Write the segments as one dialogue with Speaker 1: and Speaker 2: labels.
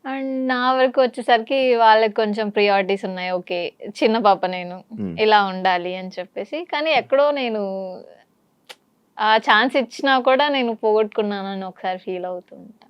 Speaker 1: And నా వరకు వచ్చేసరికి వాళ్ళకి కొంచెం ప్రియారిటీస్ ఉన్నాయి. ఓకే. చిన్న పాప నేను.
Speaker 2: హ్మ్.
Speaker 1: ఇలా ఉండాలి అని చెప్పేసి. కానీ ఎక్కడో నేను ఆ ఛాన్స్ ఇచ్చినా కూడా నేను పోగొట్టుకున్నానని ఒకసారి ఫీల్ అవుతూ ఉంటా.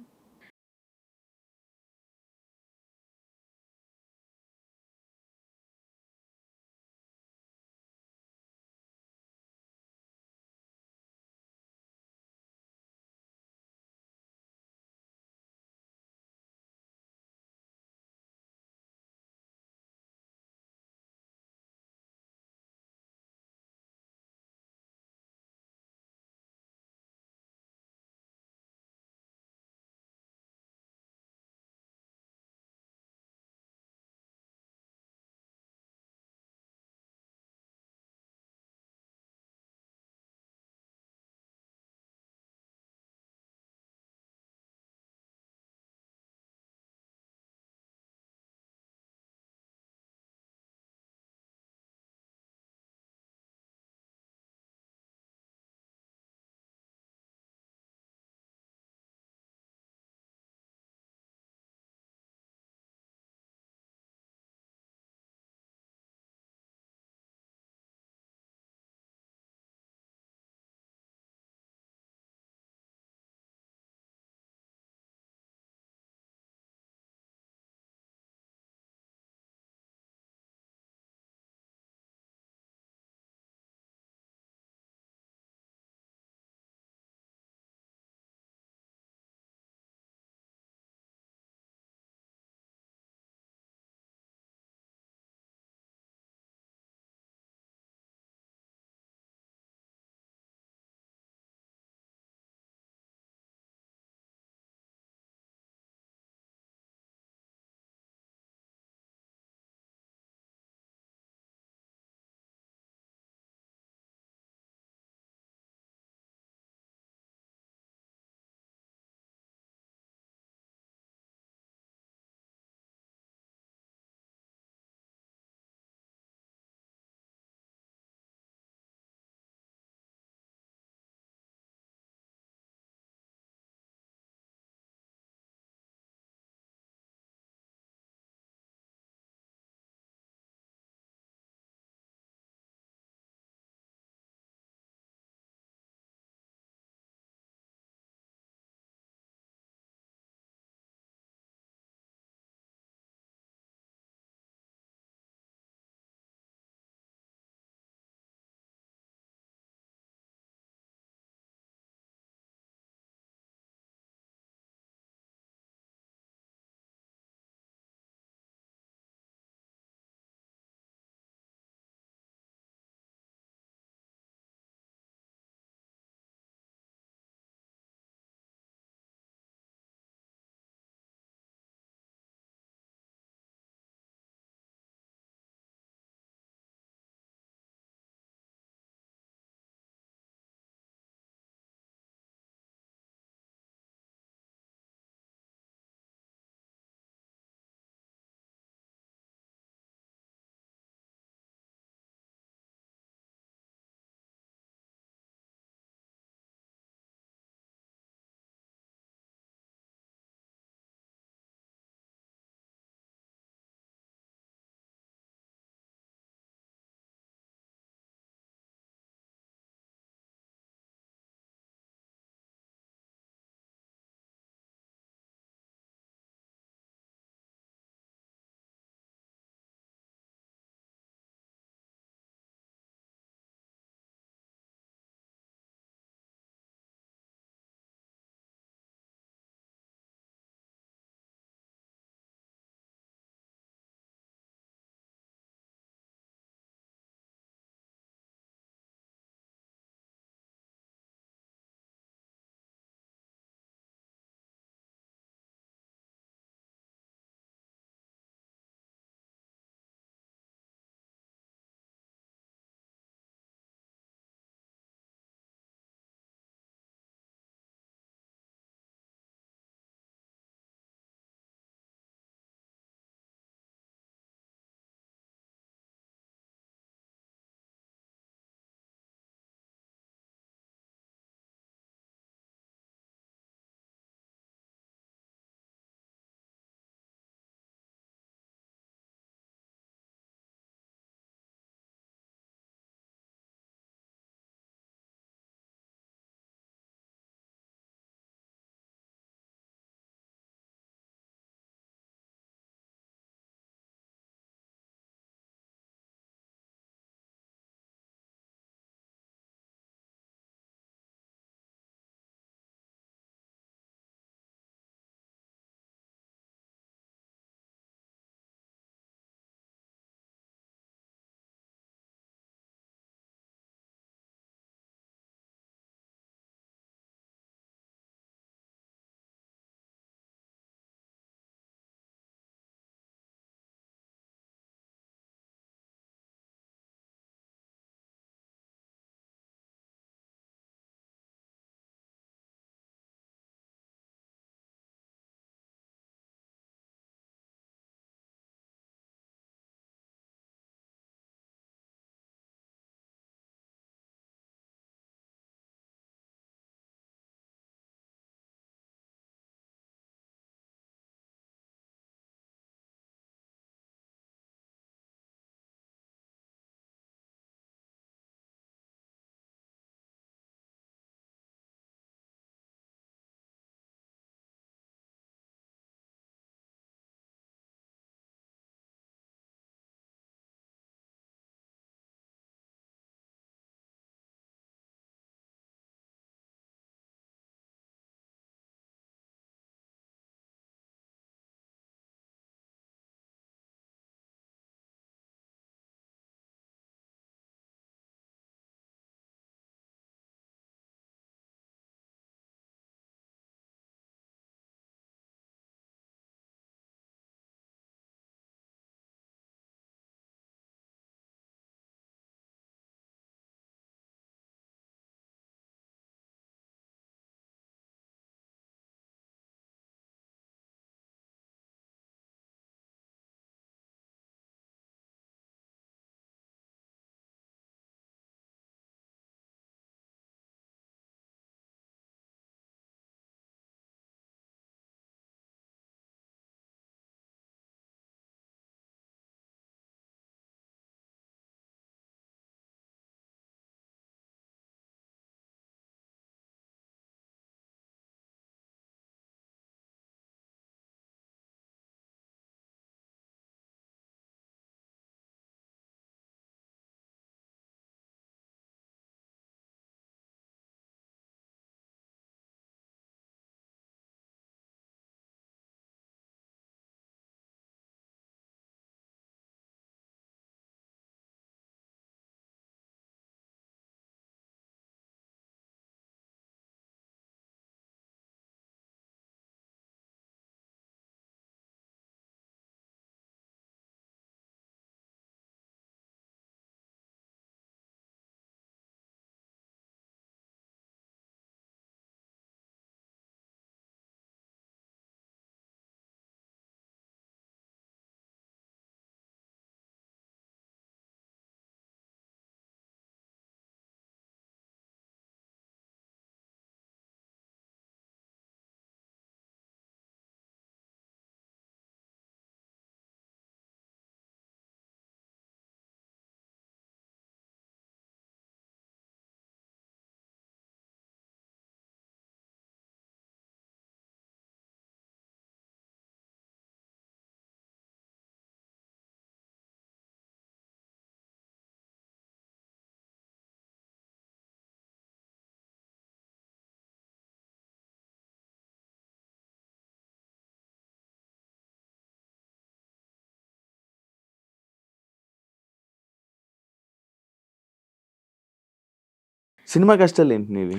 Speaker 2: సినిమా కష్టాలు ఏంటి నీవి?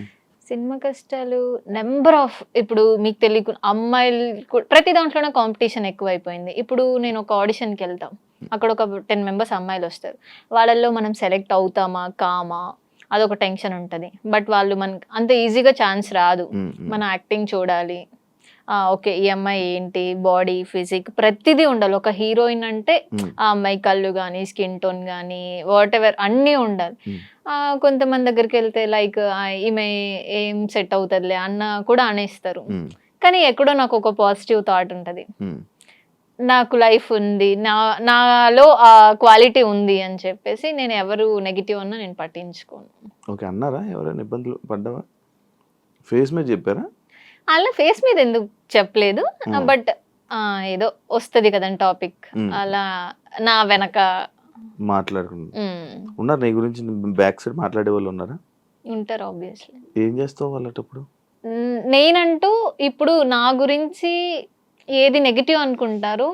Speaker 1: సినిమా కష్టాలు నెంబర్ ఆఫ్, ఇప్పుడు మీకు తెలియకుండా అమ్మాయిలు ప్రతి దాంట్లోనే కాంపిటీషన్ ఎక్కువైపోయింది. ఇప్పుడు నేను ఒక ఆడిషన్కి వెళ్తాం, అక్కడ ఒక 10 మెంబర్స్ అమ్మాయిలు వస్తారు. వాళ్ళల్లో మనం సెలెక్ట్ అవుతామా కామా అదొక టెన్షన్ ఉంటుంది. బట్ వాళ్ళు మనకి అంత ఈజీగా ఛాన్స్ రాదు. మన యాక్టింగ్ చూడాలి, ఓకే ఈ అమ్మాయి ఏంటి, బాడీ ఫిజిక్ ప్రతిదీ ఉండాలి. ఒక హీరోయిన్ అంటే ఆ అమ్మాయి కళ్ళు కానీ స్కిన్ టోన్ కానీ వాట్ ఎవర్ అన్నీ ఉండాలి. కొంతమంది దగ్గరికి వెళ్తే లైక్ ఈమె ఏం సెట్ అవుతుందిలే అన్న కూడా అనేస్తారు. కానీ ఎక్కడో నాకు ఒక పాజిటివ్ థాట్ ఉంటుంది, నాకు లైఫ్ ఉంది, నాలో ఆ క్వాలిటీ ఉంది అని చెప్పేసి నేను ఎవరు నెగిటివ్ అన్నా నేను పట్టించుకోను.
Speaker 2: ఓకే, అన్నారా ఎవరైనా ఇబ్బందులు పడ్డావా? ఫేస్ మీద చెప్పారా?
Speaker 1: అలా ఫేస్ మీద ఎందుకు చెప్పలేదు, బట్ ఏదో వస్తుంది కదండి టాపిక్, అలా నా వెనక
Speaker 2: మాట్లాడుకుంటా ఉన్నారు. నీ గురించి బ్యాక్ సైడ్ మాట్లాడే వాళ్ళు ఉన్నారా?
Speaker 1: ఉంటారు ఆబ్వియస్లీ.
Speaker 2: ఏం చేస్తావు వాళ్ళటప్పుడు?
Speaker 1: నేనంటూ ఇప్పుడు నా గురించి ఏది నెగిటివ్ అనుకుంటారో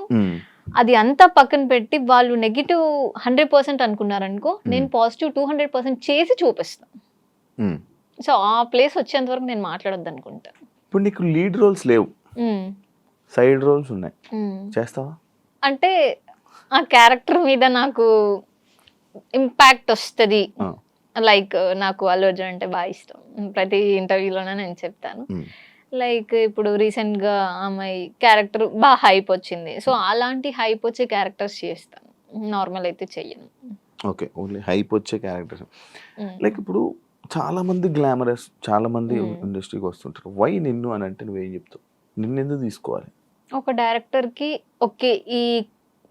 Speaker 1: అది అంతా పక్కన పెట్టి వాళ్ళు నెగిటివ్ 100% అనుకున్నారనుకో, నేను పాజిటివ్ 200% చేసి చూపిస్తాను. సో ఆ ప్లేస్ వచ్చేంత వరకు నేను మాట్లాడొద్దు అనుకుంటా.
Speaker 2: ఇప్పుడు నీకు లీడ్ రోల్స్ లేవు, సైడ్ రోల్స్ ఉన్నాయి, చేస్తావా?
Speaker 1: అంటే ఆ క్యారెక్టర్ మీద నాకు ఇంపాక్ట్ వస్తుంది. లైక్ నాకు అల్లు అర్జున్ అంటే బాగా ఇష్టం, ప్రతి ఇంటర్వ్యూలోనే నేను చెప్తాను. లైక్ ఇప్పుడు రీసెంట్గా అమ్మాయి క్యారెక్టర్ బాగా హైప్ వచ్చింది, సో అలాంటి హైప్ వచ్చే క్యారెక్టర్స్ చేస్తాను, నార్మల్ అయితే చెయ్యను.
Speaker 2: ఓకే, ఓన్లీ హైప్ వచ్చే క్యారెక్టర్స్. లైక్ ఇప్పుడు చాలా మంది గ్లామరస్, చాలా మంది ఇండస్ట్రీకి వస్తుంటారు. వై నిన్ను అని అంటే నువ్వేం చెప్తావు? నిన్ను ఎందుకు తీసుకోవాలి?
Speaker 1: ఒక డైరెక్టర్కి ఓకే ఈ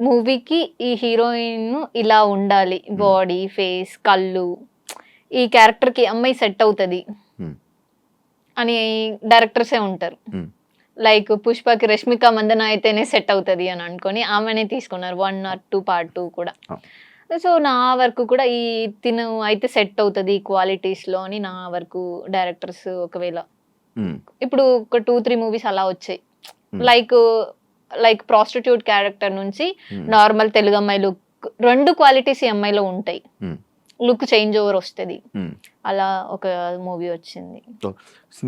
Speaker 1: మూవీకి ఈ హీరోయిన్ ఇలా ఉండాలి, బాడీ ఫేస్ కళ్ళు, ఈ క్యారెక్టర్కి అమ్మాయి సెట్ అవుతుంది అని డైరెక్టర్సే ఉంటారు. లైక్ పుష్పకి రష్మిక మందన అయితేనే సెట్ అవుతుంది అని అనుకొని ఆమెనే తీసుకున్నారు 1 or 2 part 2 కూడా. సో నా వరకు కూడా ఈ తిను అయితే సెట్ అవుతుంది క్వాలిటీస్లో అని నా వరకు డైరెక్టర్స్ ఒకవేళ ఇప్పుడు ఒక 2-3 మూవీస్ అలా వచ్చాయి. లైక్ ప్రాస్టిట్యూట్ క్యారెక్టర్ నుంచి నార్మల్ తెలుగు అమ్మాయి లుక్, 2 క్వాలిటీస్ ఈ అమ్మాయిలో ఉంటాయి, లుక్ చేంజ్ ఓవర్ వస్తుంది. అలా ఒక మూవీ వచ్చింది.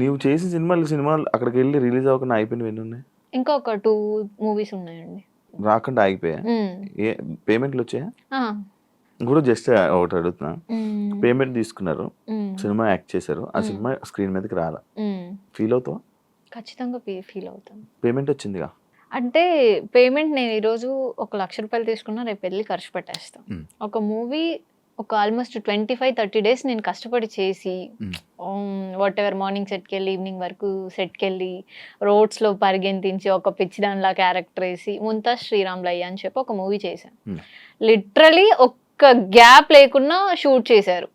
Speaker 2: నీవు చేసిన సినిమాలు అక్కడికి వెళ్ళి రిలీజ్ అవ్వకుండా అయిపోయినవి ఎన్ని ఉన్నాయి?
Speaker 1: ఇంకా ఒక 2 మూవీస్ ఉన్నాయండి,
Speaker 2: రాకుండా ఆగిపోయా. పేమెంట్లు వచ్చాయా? కూడా జస్ట్ ఒకటి అడుగుతున్నా, పేమెంట్ తీసుకున్నారు, సినిమా యాక్ట్ చేశారు, ఆ సినిమా స్క్రీన్ మీదకి రాలా, ఫీల్ అవుతావా?
Speaker 1: ఖచ్చితంగా ఫీల్ అవుతాను.
Speaker 2: పేమెంట్ వచ్చిందిగా
Speaker 1: అంటే పేమెంట్ నేను ఈరోజు 1 లక్ష రూపాయలు తీసుకున్నా, రేపు వెళ్ళి ఖర్చు పెట్టేస్తాను. ఒక మూవీ ఒక ఆల్మోస్ట్ 25-30 డేస్ నేను కష్టపడి చేసి వాట్ ఎవర్ మార్నింగ్ సెట్కి వెళ్ళి ఈవినింగ్ వరకు సెట్కి వెళ్ళి రోడ్స్లో పరిగెంతించి ఒక పిచ్చి దానిలా క్యారెక్టర్ వేసి ముంతాజ్ శ్రీరామ్లయ్య అని చెప్పి ఒక మూవీ చేశాను. లిటరలీ ఒక్క గ్యాప్ లేకుండా షూట్ చేశారు.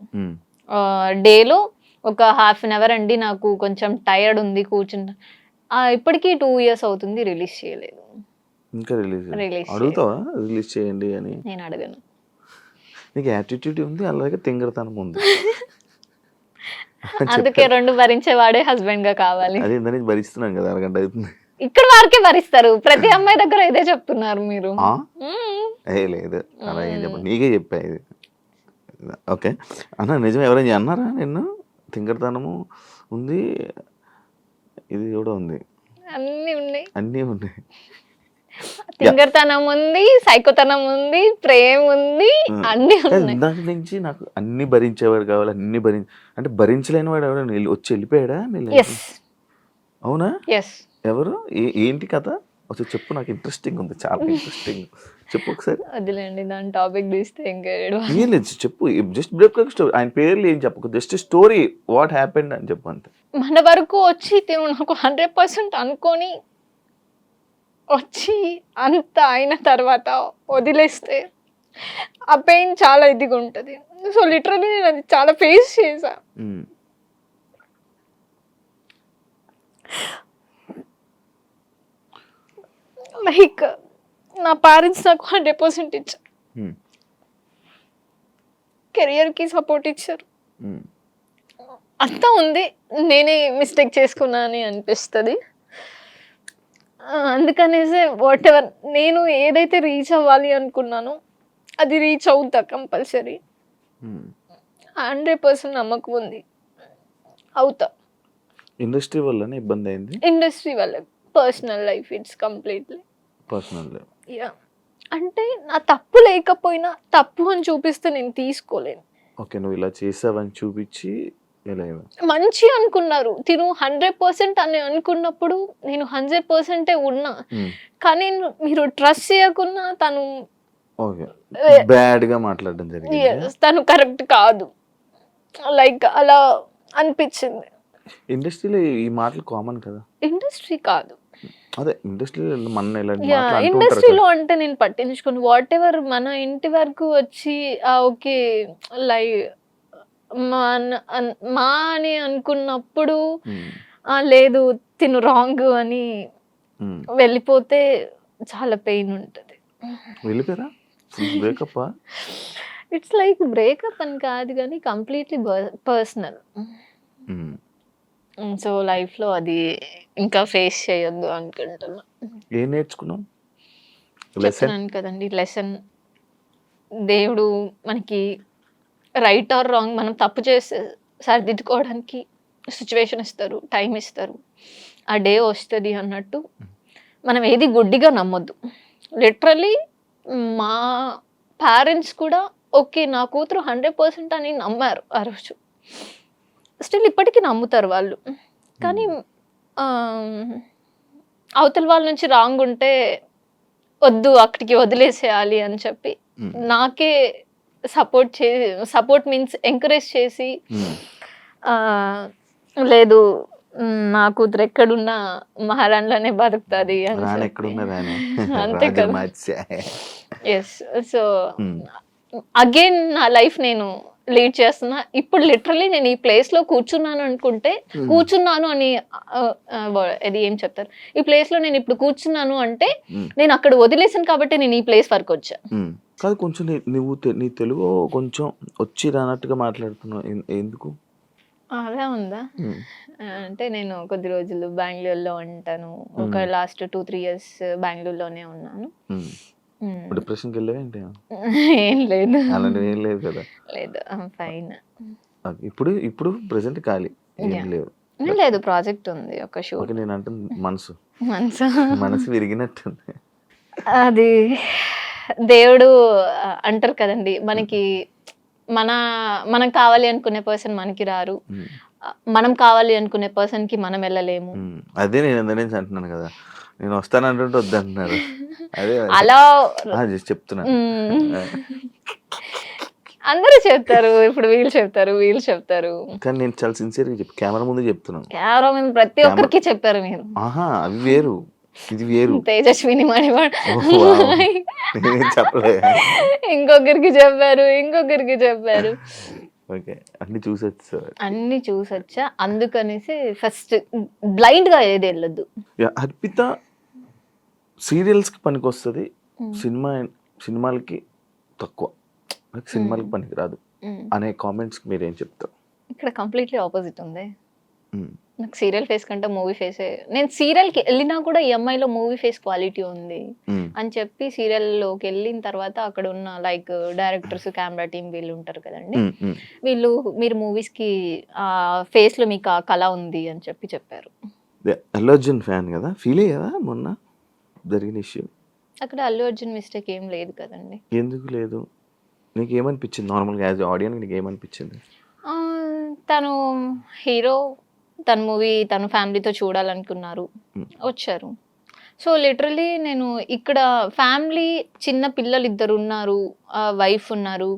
Speaker 1: డేలో ఒక ½ an hour అండి, నాకు కొంచెం టైర్డ్ ఉంది కూర్చుంటా. ఇప్పటికీ 2 years అవుతుంది, రిలీజ్ చేయలేదు.
Speaker 2: ఇంకా రిలీజ్ అడుగుతావా? రిలీజ్ చేయండి అని
Speaker 1: నేను అడగను.
Speaker 2: నీకు యాటిట్యూడ్ ఉంది, అలాగే తింగరతనం ఉంది,
Speaker 1: అందుకే 2 భరించేవాడే హస్బెండ్ గా కావాలి.
Speaker 2: అదే దాన్ని భరిస్తున్నాం కదా, అరగంట అవుతుంది.
Speaker 1: ఇక్కడ వరకే భరిస్తారు, ప్రతి అమ్మాయి దగ్గర ఇదే చెప్తున్నారు మీరు.
Speaker 2: లేదు అలా ఏం చెప్పండి, నీకే చెప్పా ఇది. ఓకే అన్న, నిజం ఎవరైనా అన్నారా నిన్ను తింగరతనము ఉంది, ఇది కూడా ఉంది,
Speaker 1: అన్నీ
Speaker 2: ఉన్నాయి,
Speaker 1: తింగరతనం ఉంది, సైకోతనం ఉంది, ప్రేమ ఉంది, అన్ని ఉన్నాయి.
Speaker 2: దాని నుంచి నాకు అన్ని భరించేవాడు కావాలి, అన్ని అంటే భరించలేని వాడు ఎవరైనా వచ్చి వెళ్ళిపోయాడా? అవునా? ఎవరు? ఏంటి కథ ఒకసారి చెప్పు, నాకు ఇంట్రెస్టింగ్ ఉంది, చాలా ఇంట్రెస్టింగ్. చెప్పు ఒకసారి.
Speaker 1: వదిలేండి, దాని టాపిక్ తీస్తే ఇంకా
Speaker 2: ఏం లేదు, చెప్పు. జస్ట్ బ్రేక్ స్టోరీ, ఆయన పేర్లు ఏం చెప్పకు, జస్ట్ స్టోరీ వాట్ హ్యాపెండ్ అని చెప్పు అంతే.
Speaker 1: మన వరకు వచ్చి నాకు 100% అనుకొని వచ్చి అంత అయిన తర్వాత వదిలేస్తే ఆ పెయిన్ చాలా ఇదిగా ఉంటుంది. సో లిటరలీ నేను అది చాలా ఫేస్ చేశా. లైక్ నా పేరెంట్స్ నాకు 100% ఇచ్చారు, కెరియర్కి సపోర్ట్ ఇచ్చారు, అంతా ఉంది. నేనే మిస్టేక్ చేసుకున్నా అని అనిపిస్తుంది. అందుకనేసే వాట్ ఎవర్ నేను ఏదైతే రీచ్ అవ్వాలి అనుకున్నానో అది రీచ్ అవుతా కంపల్సరీ. 100% నమ్మకం ఉంది. అవుతా.
Speaker 2: ఇండస్ట్రీ వల్లనే ఇబ్బంది అయింది.
Speaker 1: ఇండస్ట్రీ వల్ల, personal life it's completely.
Speaker 2: Personal
Speaker 1: yeah, అంటే నా తప్పు లేకపోయినా తప్పు అని చూపిస్తే నేను తీసుకోలేను.
Speaker 2: ఓకే, నువ్వు ఇలా చేసావని చూపించి ఇలా
Speaker 1: మంచి అనుకున్నారు తిను 100% అని అనుకున్నప్పుడు నేను 100% ఉన్నా. కానీ మీరు ట్రస్ట్ చేయకున్నా తను
Speaker 2: ఓకే బ్యాడ్ గా మాట్లాడడం జరిగింది.
Speaker 1: తను కరెక్ట్ కాదు, లైక్ అలా అనిపించింది.
Speaker 2: ఇండస్ట్రీలో ఈ మాటలు కామన్ కదా.
Speaker 1: ఇండస్ట్రీ కాదు,
Speaker 2: అదే ఇండస్ట్రీలో మన
Speaker 1: ఇండస్ట్రీలో అంటే నేను పట్టించుకోను. వాట్ ఎవర్ మన ఇంటి వరకు వచ్చి ఓకే లైక్ మా అని అనుకున్నప్పుడు లేదు తిను రాంగ్ అని వెళ్ళిపోతే చాలా పెయిన్ ఉంటుంది.
Speaker 2: వెళ్ళిపోయారా? బ్రేకప్?
Speaker 1: ఇట్స్ లైక్ బ్రేకప్ అని కాదు కానీ కంప్లీట్లీ పర్సనల్. సో లైఫ్ లో అది ఇంకా ఫేస్ చేయొద్దు అనుకుంటున్నా.
Speaker 2: ఏం నేర్చుకున్నాం?
Speaker 1: చెప్తున్నాను కదండి లెసన్. దేవుడు మనకి రైట్ ఆర్ రాంగ్ మనం తప్పు చేస్తే సరిదిద్దుకోవడానికి సిచ్యువేషన్ ఇస్తారు, టైం ఇస్తారు, ఆ డే వస్తుంది అన్నట్టు. మనం ఏది గుడ్డిగా నమ్మొద్దు. లిటరలీ మా పేరెంట్స్ కూడా ఓకే నా కూతురు 100% అని నమ్మారు ఆ రోజు. స్టిల్ ఇప్పటికీ నమ్ముతారు వాళ్ళు. కానీ అవతల వాళ్ళ నుంచి రాంగ్ ఉంటే వద్దు అక్కడికి వదిలేసేయాలి అని చెప్పి నాకే సపోర్ట్ మీన్స్ ఎంకరేజ్ చేసి లేదు నా కూతురు ఎక్కడున్నా మహారాణిలోనే బతుకుతుంది అని అంతే కదా. ఎస్, సో అగైన్ నా లైఫ్ నేను లీడ్ చేస్తున్నా. ఇప్పుడు లిటరలీ నేను ఈ ప్లేస్ లో కూర్చున్నాను అనుకుంటే కూర్చున్నాను అని అది ఏం చెప్తారు, ఈ ప్లేస్ లో నేను ఇప్పుడు కూర్చున్నాను అంటే నేను అక్కడ వదిలేసాను కాబట్టి నేను ఈ ప్లేస్ వరకు వచ్చా.
Speaker 2: కాదు, కొంచెం నువ్వు నీ తెలుగు కొంచెం వచ్చి రానట్టుగా మాట్లాడుతున్నావు, ఎందుకు
Speaker 1: అలా ఉందా? అంటే నేను కొద్ది రోజులు బెంగళూరులో ఉంటాను. ఒక లాస్ట్ 2-3 years బెంగళూరులోనే ఉన్నాను.
Speaker 2: డిప్రెషన్కి వెళ్ళావేంటి?
Speaker 1: ఏం లేదు,
Speaker 2: అలాంటివి ఏం లేదు కదా.
Speaker 1: లేదు, ఫైన్.
Speaker 2: ఇప్పుడు ప్రెసెంట్ ఖాళీ ఏం లేవు?
Speaker 1: లేదు, ప్రాజెక్ట్ ఉంది ఒక షూట్.
Speaker 2: నేను అంటుంది మనసు
Speaker 1: మనసు
Speaker 2: విరిగినట్టుంది.
Speaker 1: అది దేవుడు అంటారు కదండి, మనకి మనం కావాలి అనుకునే పర్సన్ మనకి రారు, మనం కావాలి అనుకునే పర్సన్ కి మనం వెళ్ళలేము.
Speaker 2: అదే నేను అందరి అంటున్నాను కదా, నేను వస్తానంటుంటే వద్దంటున్నారు. అదే
Speaker 1: అలా
Speaker 2: చెప్తున్నా.
Speaker 1: అందరూ చెప్తారు, ఇప్పుడు వీళ్ళు చెప్తారు
Speaker 2: కానీ నేను చాలా సిన్సియర్గా కెమెరా ముందు చెప్తున్నాను.
Speaker 1: కెమెరా ముందు ప్రతి ఒక్కరికి చెప్పారు మీరు.
Speaker 2: అవి వేరు, ఇది వేరు.
Speaker 1: తేజస్విని మణివాడు
Speaker 2: చెప్పలే,
Speaker 1: ఇంకొకరికి చెప్పారు.
Speaker 2: ఓకే, అన్ని చూసొచ్చా.
Speaker 1: అందుకనేసి ఫస్ట్ బ్లైండ్ గా ఏది వెళ్ళొద్దు.
Speaker 2: అర్పిత సీరియల్స్ కి పనికి వస్తుంది, సినిమాలకి తక్కువ, సినిమాలకి పనికి రాదు అనే కామెంట్స్ మీరేం చెప్తారు?
Speaker 1: ఇక్కడ కంప్లీట్లీ ఆపోజిట్ ఉంది. నాకు సీరియల్ ఫేస్ కంటే మూవీ ఫేసే. నేను సీరియల్కి వెళ్ళినా కూడా ఈ అమ్మాయిలో మూవీ ఫేస్ క్వాలిటీ ఉంది అని చెప్పి సీరియల్లోకి వెళ్ళిన తర్వాత అక్కడ ఉన్న లైక్ డైరెక్టర్స్, కెమెరా టీం వీళ్ళు ఉంటారు కదండి, వీళ్ళు మీరు మూవీస్కి ఫేస్లో మీకు ఆ కళ ఉంది అని చెప్పారు.
Speaker 2: అల్లు అర్జున్ ఫ్యాన్ కదా, ఫీల్ అయ్యావా మొన్న జరిగిన ఇష్యూ?
Speaker 1: అక్కడ అల్లు అర్జున్ మిస్టేక్ ఏం లేదు కదండి.
Speaker 2: ఎందుకు లేదు? నీకు ఏమనిపించింది నార్మల్గా యాజ్ ఆడియన్స్? నీకు ఏమనిపించింది?
Speaker 1: తను హీరో, తన మూవీ తన ఫ్యామిలీతో చూడాలనుకున్నారు, వచ్చారు. సో లిటరలీ నేను ఇక్కడ ఫ్యామిలీ, చిన్న పిల్లలు 2 ఉన్నారు, వైఫ్ ఉన్నారు.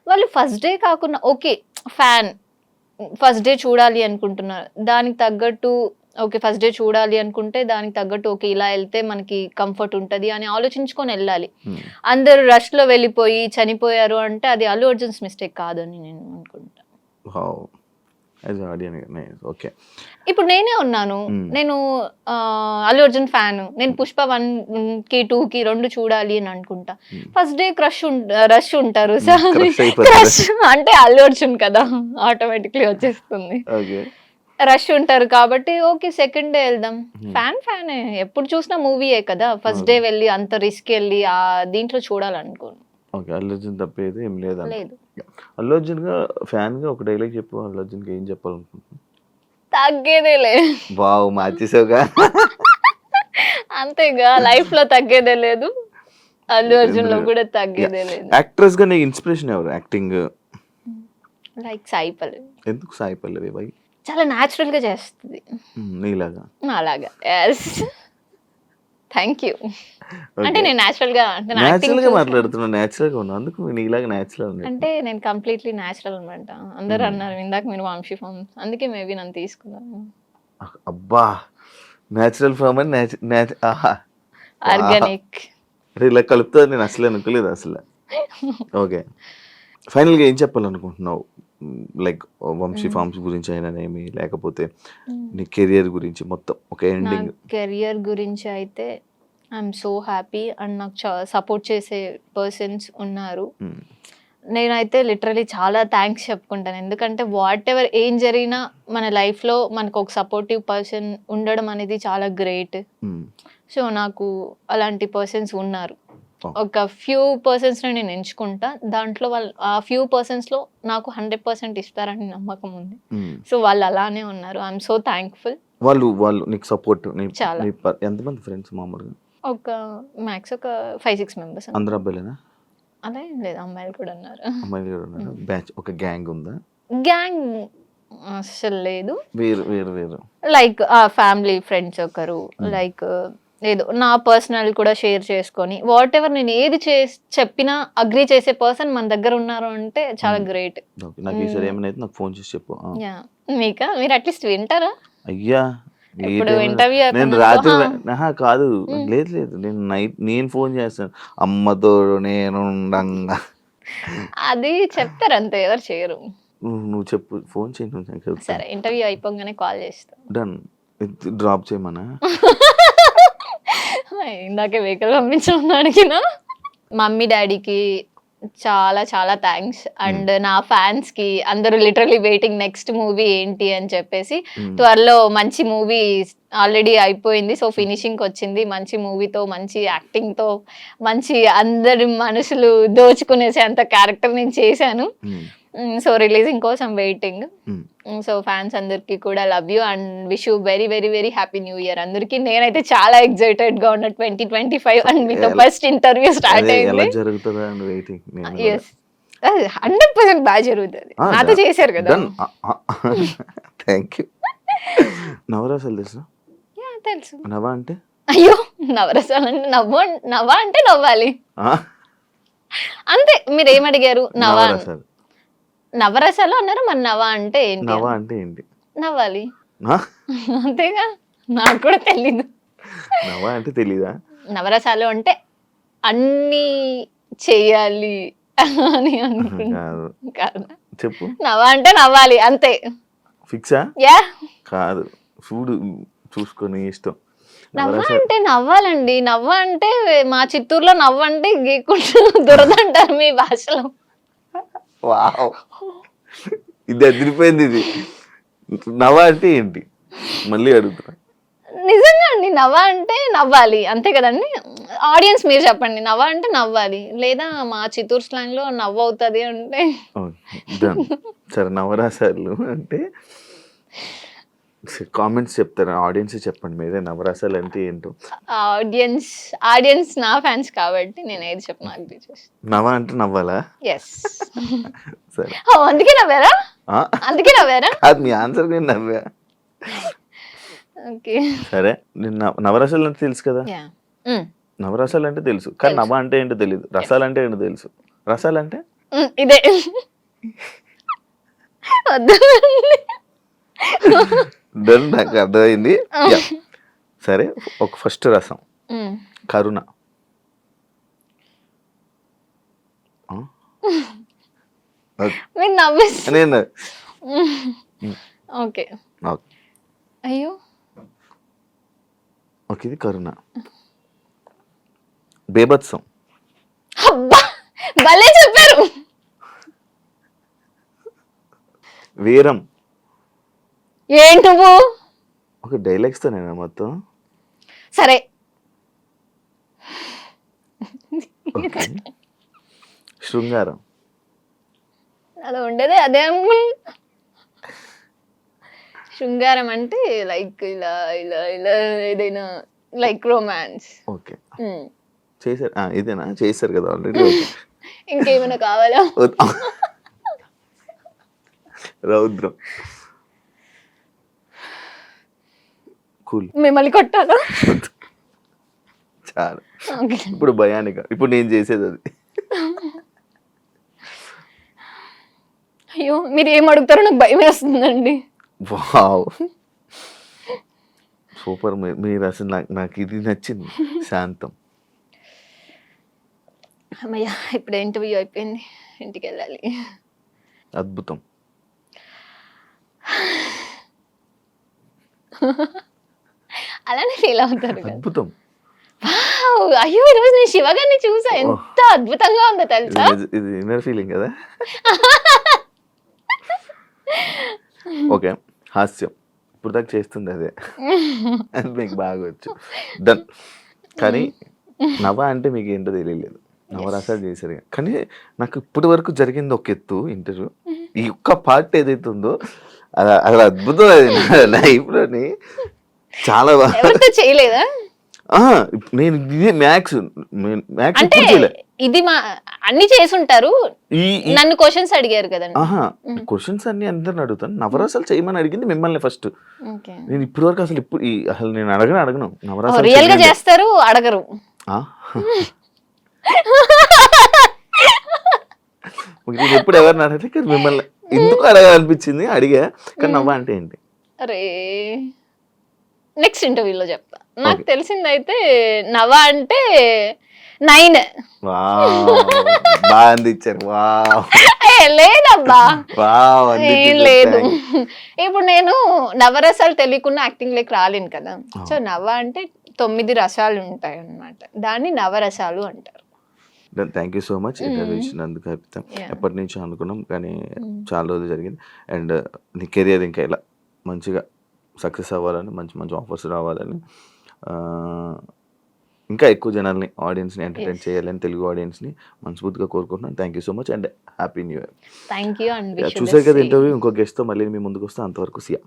Speaker 1: వాళ్ళు ఫస్ట్ డే కాకుండా ఓకే ఫ్యాన్, ఫస్ట్ డే చూడాలి అనుకుంటున్నారు, దానికి తగ్గట్టు ఓకే ఫస్ట్ డే చూడాలి అనుకుంటే దానికి తగ్గట్టు ఓకే ఇలా వెళ్తే మనకి కంఫర్ట్ ఉంటుంది అని ఆలోచించుకొని వెళ్ళాలి. అందరు రష్లో వెళ్ళిపోయి చనిపోయారు అంటే అది అల్లు అర్జున్స్ మిస్టేక్ కాదని నేను అనుకుంటా. ఇప్పుడు నేనే ఉన్నాను, నేను అల్లు అర్జున్ ఫ్యాన్, నేను పుష్ప 1కి 2కి 2 చూడాలి అని అనుకుంటా. ఫస్ట్ డే రష్ ఉంటారు, క్రష్ అంటే అల్లు అర్జున్ కదా, ఆటోమేటిక్లీ వచ్చేస్తుంది. రష్ ఉంటారు కాబట్టి ఓకే సెకండ్ డే వెళ్దాం. ఫ్యానే, ఎప్పుడు చూసినా మూవీయే కదా. ఫస్ట్ డే వెళ్ళి అంత రిస్క్ వెళ్ళి దీంట్లో చూడాలనుకోను.
Speaker 2: ఓకే, అల్లు అర్జున్ తప్పేది ఏం లేదు. అల్లు అర్జున్ గా ఫ్యాన్ గా ఒక డైలాగ్ చెప్పు, అల్లు అర్జున్ కి ఏం చెప్పాలనుకుంటున్నాను?
Speaker 1: తగ్గేదేలే.
Speaker 2: వావ్ మార్చేసావుగా.
Speaker 1: అంతేగా, లైఫ్ లో తగ్గేదే లేదు, అల్లు అర్జున్ లో కూడా తగ్గేదే లేదు.
Speaker 2: యాక్ట్రెస్ గా నీకు ఇన్స్పిరేషన్ ఎవరు యాక్టింగ్?
Speaker 1: లైక్ సాయి పల్లవి.
Speaker 2: ఎందుకు సాయి పల్లవి బై?
Speaker 1: చాలా న్యాచురల్ గా చేస్తుంది.
Speaker 2: నీలాగా?
Speaker 1: అలాగా, ఎస్. Thank you. అంటే నేను న్యాచురల్ గా, అంటే నా
Speaker 2: న్యాచురల్
Speaker 1: acting
Speaker 2: గా
Speaker 1: చూసి-
Speaker 2: మాట్లాడుతున్నా, న్యాచురల్ గా ఉన్నా, అందుకు నీలాగా న్యాచురల్ ఉంది.
Speaker 1: అంటే నేను కంప్లీట్లీ న్యాచురల్ అనమాట. అందరు అన్నారు ఇందాక మీరు వంశీ ఫామ్, అందుకే మేబీ నన్ను తీసుకున్నాను.
Speaker 2: అబ్బా న్యాచురల్ ఫామ్ అని ఆహా
Speaker 1: ఆర్గానిక్.
Speaker 2: అంటే ఇలా కలుపుతా నేను అసలు అనుకోలేదు అసలు. ఓకే, ఫైనల్గా ఏం చెప్పాలనుకుంటున్నావు? లైక్ వంశీ ఫార్మ్స్ గురించి అయినానేమి, లేకపోతే నీ కెరియర్ గురించి మొత్తం ఒక
Speaker 1: నా
Speaker 2: ఎండింగ్.
Speaker 1: కెరియర్ గురించి అయితే ఐఎమ్ సో హ్యాపీ, అండ్ నాకు సపోర్ట్ చేసే పర్సన్స్ ఉన్నారు. నేనైతే లిటరలీ చాలా థ్యాంక్స్ చెప్పుకుంటాను. ఎందుకంటే వాట్ ఎవర్ ఏం జరిగినా మన లైఫ్లో మనకు ఒక సపోర్టివ్ పర్సన్ ఉండడం అనేది చాలా గ్రేట్. సో నాకు అలాంటి పర్సన్స్ ఉన్నారు.
Speaker 2: Oh.
Speaker 1: ఒక ఫ్యూ పర్సన్స్ని నేను ఎంచుకుంటా, దాంట్లో వాళ్ళు ఆ ఫ్యూ పర్సన్స్లో నాకు 100% ఇస్తారని నమ్మకం ఉంది. సో వాళ్ళు అలానే ఉన్నారు. I'm so thankful.
Speaker 2: వాళ్ళు నీకు సపోర్ట్.
Speaker 1: చాలా.
Speaker 2: ఎంతమంది ఫ్రెండ్స్ మామూలుగా?
Speaker 1: ఒక మ్యాక్స్ ఒక 5-6 మెంబర్స్.
Speaker 2: అందరు అబ్బాయిలేనా?
Speaker 1: అలా ఏం లేదు, అమ్మాయిలు కూడా ఉన్నారు.
Speaker 2: అమ్మాయిలు కూడా ఉన్నారు. బ్యాచ్ ఒక గ్యాంగ్ ఉందా?
Speaker 1: గ్యాంగ్ అసలు లేదు,
Speaker 2: వేరు వేరు వేరు.
Speaker 1: లైక్ ఆ ఫ్యామిలీ ఫ్రెండ్స్ ఒకరు, లైక్ ఏదో నా పర్సనల్ కూడా షేర్ చేసుకొని వాట్ ఎవర్ నేను ఏది చెప్పినా అగ్రీ చేసే పర్సన్ మన దగ్గర ఉన్నారు అంటే చాలా గ్రేట్.
Speaker 2: ఓకే, నాకు ఈసారి ఏమైనా అయితే నాకు ఫోన్ చేసి చెప్పు.
Speaker 1: యా, మీకా? మీరు అట్లీస్ట్ వింటారా?
Speaker 2: అయ్యా
Speaker 1: ఇప్పుడు ఇంటర్వ్యూ
Speaker 2: నేను రాత్రి కాదు, లేదు లేదు, నేను నైట్ నేను ఫోన్ చేస్తాను అమ్మతో నేను ఉండంగా.
Speaker 1: అది చెప్తారు అంతే, ఎవరు చేయరు.
Speaker 2: నువ్వు చెప్పు, ఫోన్ చేయి, నువ్వు నాకు చెప్తా.
Speaker 1: సరే, ఇంటర్వ్యూ అయిపోగానే కాల్ చేస్తా.
Speaker 2: డన్. డ్రాప్ చేయమనా?
Speaker 1: ఇందాకే వెహికల్ పంపించమని అడిగిన. మమ్మీ డాడీకి చాలా చాలా థ్యాంక్స్, అండ్ నా ఫ్యాన్స్ కి అందరూ లిటరలీ వెయిటింగ్ నెక్స్ట్ మూవీ ఏంటి అని చెప్పేసి. త్వరలో మంచి మూవీ ఆల్రెడీ అయిపోయింది, సో ఫినిషింగ్ వచ్చింది. మంచి మూవీతో, మంచి యాక్టింగ్ తో, మంచి అందరి మనసులు దోచుకునేసే అంత క్యారెక్టర్ నేను చేశాను. సో రిలీజింగ్ కోసం వెయిటింగ్. సో ఫ్యాన్స్ అందరికి కూడా love you and wish you very very very happy new year అందరికి. నేనైతే చాలా ఎక్సైటెడ్ గా ఉన్నా 2025 అండ్ మీతో ఫస్ట్ ఇంటర్వ్యూ స్టార్ట్ అయింది. ఎస్, 100% బాగా జరుగుతుంది. నాతో చేశారు కదా.
Speaker 2: Thank you. నవరసాలు తెలుసు?
Speaker 1: యా తెలుసు.
Speaker 2: నవ్వా అంటే?
Speaker 1: అయ్యో, నవరసాలు అంటే నవ్వా అంటే నవ్వాలి అంతే. మీరు ఏమడిగారు? నవరసాలు అన్నారు, మరి నవ్వా అంటే ఏంటి?
Speaker 2: నవ్వా అంటే ఏంటి?
Speaker 1: నవ్వాలి అంతేగా, నాకు కూడా తెలీదు.
Speaker 2: నవ్వా అంటే తెలీదా?
Speaker 1: నవరసాలు అంటే అన్ని చెయ్యాలి అని
Speaker 2: కాదు. చెప్పు.
Speaker 1: నవ్వా అంటే నవ్వాలి అంతే.
Speaker 2: ఫిక్సా?
Speaker 1: యా.
Speaker 2: కాదు, చూడు చూసుకొని ఇష్టం.
Speaker 1: నవ్వ అంటే నవ్వాలండి. నవ్వ అంటే మా చిత్తూరులో నవ్వంటే గీకుంటూ దురదంటారు మీ భాషలో.
Speaker 2: వావ్, ఇది అదిరిపోయింది. ఇది నవ్వ అంటే ఏంటి మళ్ళీ అడుగుతున్నా.
Speaker 1: నిజంగా అండి, నవ్వ అంటే నవ్వాలి అంతే కదండి. ఆడియన్స్ మీరు చెప్పండి, నవ్వ అంటే నవ్వాలి, లేదా మా చిత్తూరు స్లాంగ్ లో నవ్వు అవుతుంది అంటే.
Speaker 2: సరే, నవరసాలు అంటే కామెంట్స్ చెప్తారా? ఆడియన్స్ చెప్పండి మీరే, నవరసాలు అంటే ఏంటో.
Speaker 1: ఆడియన్స్ నా ఫ్యాన్స్ కాబట్టి నేను ఏది చెప్పిన అగ్రీ చేస్తాను.
Speaker 2: నవ్వ అంటే నవ్వాలా?
Speaker 1: ఎస్.
Speaker 2: సరే,
Speaker 1: అందుకే నవ్వారా? అందుకే నవ్వారా?
Speaker 2: అది మీ ఆన్సర్ నేను నవ్వా.
Speaker 1: ఓకే
Speaker 2: సరే, నేను నవరసాలు అంటే తెలుసు కదా. నవరసాలు అంటే తెలుసు, కానీ నవ్వ అంటే ఏంటో తెలియదు. రసాలు అంటే ఏంటో తెలుసు. రసాలు అంటే
Speaker 1: ఇదే.
Speaker 2: నాకు అర్థమైంది. సరే, ఒక ఫస్ట్ రసం కరుణ. నేను
Speaker 1: ఓకే. అయ్యో,
Speaker 2: ఓకే, ఇది కరుణ. బేభత్సం.
Speaker 1: భలే చెప్పారు.
Speaker 2: వీరం.
Speaker 1: ఏంటి నువ్వు?
Speaker 2: ఒక డైలాగ్స్ తో నేను మొత్తం.
Speaker 1: సరే,
Speaker 2: శృంగారం.
Speaker 1: అలా ఉండేది అదే. శృంగారం అంటే లైక్ ఇలా ఇలా ఇలా ఏదైనా లైక్ రొమాన్స్.
Speaker 2: ఓకే, చేశారు. ఇదేనా చేశారు కదా ఆల్రెడీ.
Speaker 1: ఇంకేమైనా కావాలా?
Speaker 2: రౌద్రం. కూల్.
Speaker 1: మిమ్మల్ని కొట్టాలా?
Speaker 2: చాలా.
Speaker 1: ఓకే.
Speaker 2: ఇప్పుడు భయానిక. ఇప్పుడు నేను చేసేది అది.
Speaker 1: అయ్యో మీరు ఏం అడుగుతారో నాకు భయం వేస్తుందండి.
Speaker 2: Wow, super. మీరు అసలు నాకు ఇది నచ్చింది, శాంతం.
Speaker 1: అమ్మయ్య ఇప్పుడు ఇంటర్వ్యూ అయిపోయింది, ఇంటికి వెళ్ళాలి.
Speaker 2: అద్భుతం.
Speaker 1: అలానే ఫీల్ అవుతారు కదా.
Speaker 2: అద్భుతం.
Speaker 1: వావ్! అయ్యో ఈరోజు నేను శివ గారిని చూసా, ఎంత అద్భుతంగా ఉందో తెలుసా.
Speaker 2: ఇది ఇన్నర్ ఫీలింగ్ కదా. ఓకే, హాస్యం ఇప్పుడు దాకా చేస్తుంది అదే, అది మీకు బాగా వచ్చు. డన్. కానీ నవ అంటే మీకు ఏంటో తెలియలేదు, నవరసాలు చేశారు. కానీ నాకు ఇప్పటి వరకు జరిగింది ఒక ఎత్తు ఇంటర్వ్యూ. ఈ ఒక్క పార్ట్ ఏదైతే ఉందో అది అద్భుతం. అది లైఫ్లోని చాలా బాగా.
Speaker 1: ఎవరితో చేయలేదా?
Speaker 2: నేను ఇది మ్యాథ్స్
Speaker 1: అంటే ఇది మా అన్ని చేసుంటారు. నన్ను క్వశ్చన్స్ అడిగారు కదండి.
Speaker 2: క్వశ్చన్స్ అన్ని అందరిని అడుగుతాను. నవరసాలు చేయమని అడిగింది మిమ్మల్ని ఫస్ట్. నేను ఇప్పటి వరకు అసలు నేను అడగను నవరసాలు.
Speaker 1: రియల్ గా చేస్తారు, అడగరు.
Speaker 2: నేను ఎప్పుడు ఎవరిని అడిగితే కానీ మిమ్మల్ని ఎందుకు అడగాలనిపించింది, అడిగా. కానీ నవ్వ అంటే ఏంటి?
Speaker 1: అరే నెక్స్ట్ ఇంటర్వ్యూలో చెప్తా. నాకు తెలిసిందైతే నవ అంటే 9.
Speaker 2: బాగా అందించారు.
Speaker 1: లేదబ్బా,
Speaker 2: ఏం
Speaker 1: లేదు. ఇప్పుడు నేను నవరసాలు తెలియకుండా యాక్టింగ్ లేక రాలేను కదా. సో నవ అంటే 9 రసాలు ఉంటాయి అన్నమాట, దాన్ని నవరసాలు అంటారు.
Speaker 2: Thank you so much interview ఇచ్చినందుకు. ఎప్పటి నుంచో అనుకున్నాం కానీ చాలా రోజులు జరిగింది. అండ్ నీ కెరియర్ ఇంకా ఇలా మంచిగా సక్సెస్ అవ్వాలని, మంచి మంచి ఆఫర్స్ రావాలని, ఇంకా ఎక్కువ జనాల్ని, ఆడియన్స్ని ఎంటర్టైన్ చేయాలని, తెలుగు ఆడియన్స్ని మనస్ఫూర్తిగా కోరుకుంటున్నాను. Thank you so much and happy new year.
Speaker 1: Thank you.
Speaker 2: చూసారు కదా ఇంటర్వ్యూ. ఇంకో గెస్ట్తో మళ్ళీ మీ ముందుకు వస్తే, అంతవరకు సియా.